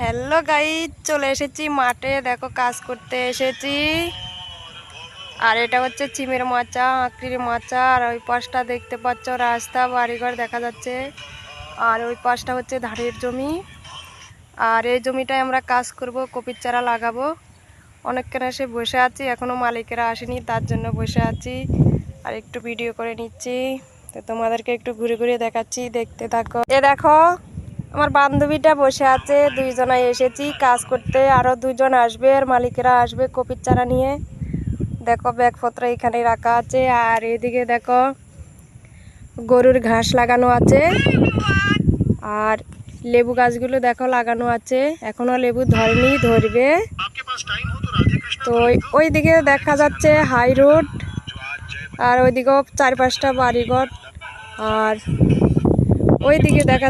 Hello guys, চলে এসেছি মাঠে। দেখো কাজ করতে এসেছি। আর এটা হচ্ছে চিমের মাচা, আঁকড়ির মাচা। আর ওই পাশটা দেখতে পাচ্ছ রাস্তা, বাড়িঘর দেখা যাচ্ছে। আর ওই পাশটা হচ্ছে ধানের জমি। আর এই জমিটায় আমরা কাজ করব, কপির চারা লাগাবো। অনেকক্ষণ এসে বসে আছি, এখনো মালিকেরা আসেনি, তার জন্য বসে আছি আর একটু ভিডিও করে নিচ্ছি। তো তোমাদেরকে একটু ঘুরে ঘুরে দেখাচ্ছি, দেখতে থাকো। এ দেখো আমার বান্ধবীটা বসে আছে, দুইজনাই এসেছি কাজ করতে। আরো দুজন আসবে, আর মালিকেরা আসবে কপির চারা নিয়ে। দেখো ব্যাগপত্র এখানে রাখা আছে। আর এদিকে দেখো গরুর ঘাস লাগানো আছে। আর লেবু গাছগুলো দেখো লাগানো আছে, এখনো লেবু ধরেনি, ধরবে। তো ওই দিকে দেখা যাচ্ছে হাই রোড, আর ওইদিকেও 4-5টা বাড়িঘর। আর ওই দিকে দেখা